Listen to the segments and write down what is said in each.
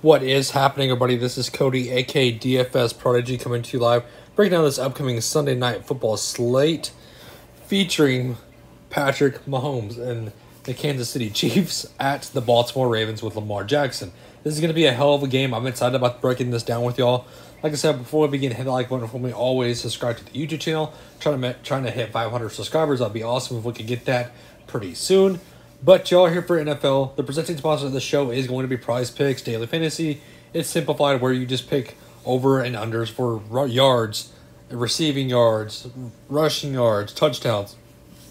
What is happening, everybody? This is Cody, aka DFS Prodigy, coming to you live, breaking down this upcoming Sunday night football slate featuring Patrick Mahomes and the Kansas City Chiefs at the Baltimore Ravens with Lamar Jackson. This is going to be a hell of a game. I'm excited about breaking this down with y'all. Like I said, before we begin, hit the like button for me. Always subscribe to the YouTube channel. Trying to hit 500 subscribers. That'd be awesome if we could get that pretty soon. But y'all are here for NFL. The presenting sponsor of the show is going to be Prize Picks Daily Fantasy. It's simplified where you just pick over and unders for yards, receiving yards, rushing yards, touchdowns,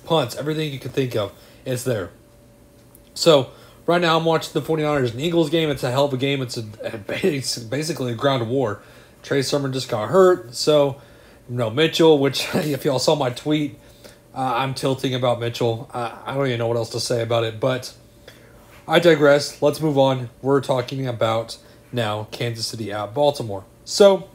punts, everything you can think of. It's there. So right now I'm watching the 49ers and Eagles game. It's a hell of a game. It's basically a ground war. Trey Sermon just got hurt. So Mitchell, which if y'all saw my tweet, I'm tilting about Mitchell. I don't even know what else to say about it, but I digress. Let's move on. We're talking about now Kansas City at Baltimore. So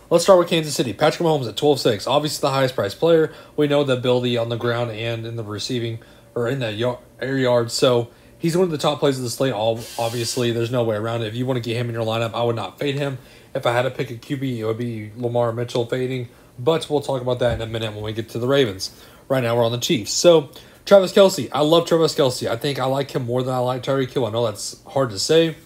let's start with Kansas City. Patrick Mahomes at 12-6. Obviously the highest priced player. We know the ability on the ground and in the receiving or in the air yards. So he's one of the top plays of the slate. Obviously, there's no way around it. If you want to get him in your lineup, I would not fade him. If I had to pick a QB, it would be Lamar Mitchell fading. But we'll talk about that in a minute when we get to the Ravens. Right now, we're on the Chiefs. So, Travis Kelsey. I love Travis Kelsey. I think I like him more than I like Tyreek Hill. I know that's hard to say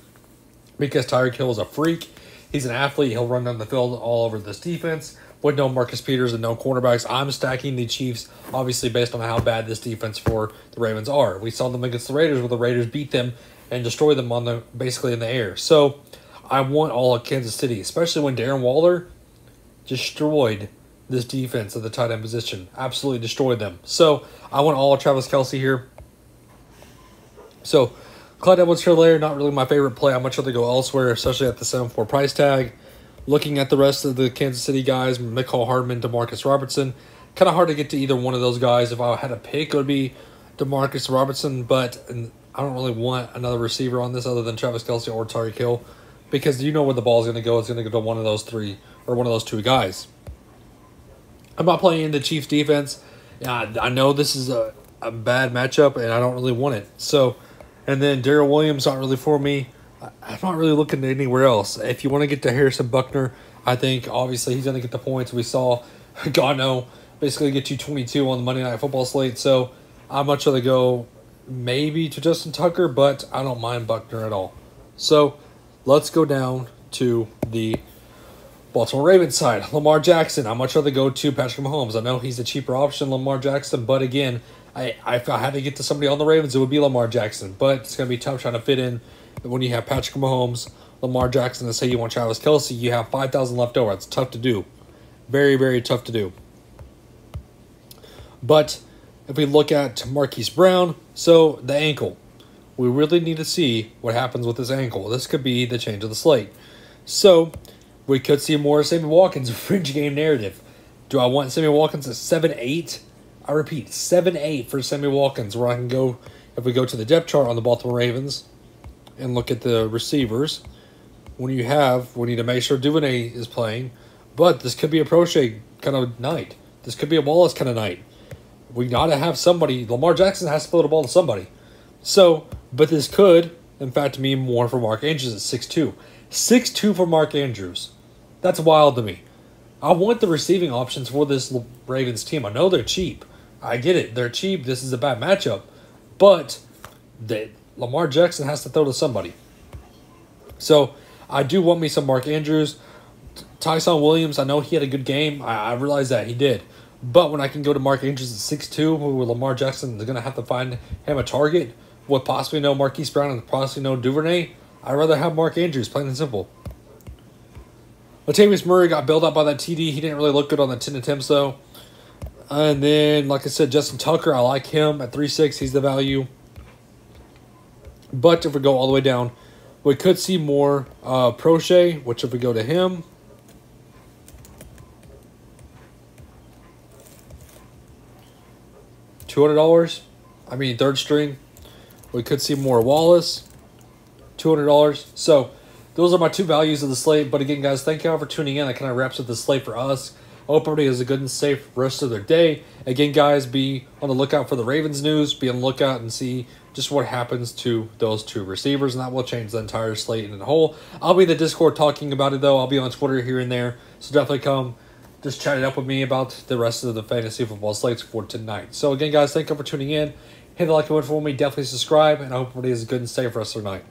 because Tyreek Hill is a freak. He's an athlete. He'll run down the field all over this defense. With no Marcus Peters and no cornerbacks, I'm stacking the Chiefs, obviously, based on how bad this defense for the Ravens are. We saw them against the Raiders where the Raiders beat them and destroyed them basically in the air. So, I want all of Kansas City, especially when Darren Waller destroyed this defense at the tight end position. Absolutely destroyed them. So, I want all of Travis Kelsey here. So, Clyde Edwards-Helaire, not really my favorite play. I'd much rather go elsewhere, especially at the 7-4 price tag. Looking at the rest of the Kansas City guys, Mecole Hardman, DeMarcus Robertson. Kind of hard to get to either one of those guys. If I had a pick, it would be DeMarcus Robertson, but I don't really want another receiver on this other than Travis Kelsey or Tyreek Hill because you know where the ball is going to go. It's going to go to one of those three or one of those two guys. I'm not playing the Chiefs defense. I know this is a bad matchup, and I don't really want it. So, and then Darrell Williams not really for me. I'm not really looking at anywhere else. If you want to get to Harrison Buckner, I think obviously he's going to get the points. We saw Gano basically get you 22 on the Monday Night Football slate. So I'd much rather go maybe to Justin Tucker, but I don't mind Buckner at all. So let's go down to the Baltimore Ravens side. Lamar Jackson. I'd much rather go to Patrick Mahomes. I know he's a cheaper option, Lamar Jackson, but again, if I had to get to somebody on the Ravens, it would be Lamar Jackson. But it's going to be tough trying to fit in when you have Patrick Mahomes, Lamar Jackson, and say you want Travis Kelsey, you have 5,000 left over. It's tough to do. Very, very tough to do. But if we look at Marquis Brown, so the ankle. We really need to see what happens with this ankle. This could be the change of the slate. So we could see more Sammy Watkins, fringe game narrative. Do I want Sammy Watkins at 7-8? I repeat, 7-8 for Sammy Watkins, where I can go, if we go to the depth chart on the Baltimore Ravens and look at the receivers, we need to make sure Duvernay is playing, but this could be a Prochet kind of night. This could be a Wallace kind of night. We got to have somebody. Lamar Jackson has to throw the ball to somebody. So, but this could, in fact, mean more for Mark Andrews at 6'2". 6'2" for Mark Andrews. That's wild to me. I want the receiving options for this Ravens team. I know they're cheap. I get it. They're cheap. This is a bad matchup. But Lamar Jackson has to throw to somebody. So, I do want me some Mark Andrews. Tyson Williams, I know he had a good game. I realize that he did. But when I can go to Mark Andrews at 6'2", who Lamar Jackson is going to have to find him a target with possibly no Marquis Brown and possibly no Duvernay, I'd rather have Mark Andrews, plain and simple. Latavius Murray got bailed out by that TD. He didn't really look good on the 10 attempts, though. And then, like I said, Justin Tucker, I like him at 3.6. He's the value. But if we go all the way down, we could see more Prochet, which if we go to him, $200. I mean, third string. We could see more Wallace, $200. So those are my two values of the slate. But again, guys, thank you all for tuning in. That kind of wraps up the slate for us. I hope everybody has a good and safe rest of their day. Again, guys, be on the lookout for the Ravens news. Be on the lookout and see just what happens to those two receivers, and that will change the entire slate in the whole. I'll be in the Discord talking about it, though. I'll be on Twitter here and there, so definitely come just chat it up with me about the rest of the fantasy football slates for tonight. So again, guys, thank you for tuning in. Hit the like button for me. Definitely subscribe, and I hope everybody has a good and safe rest of their night.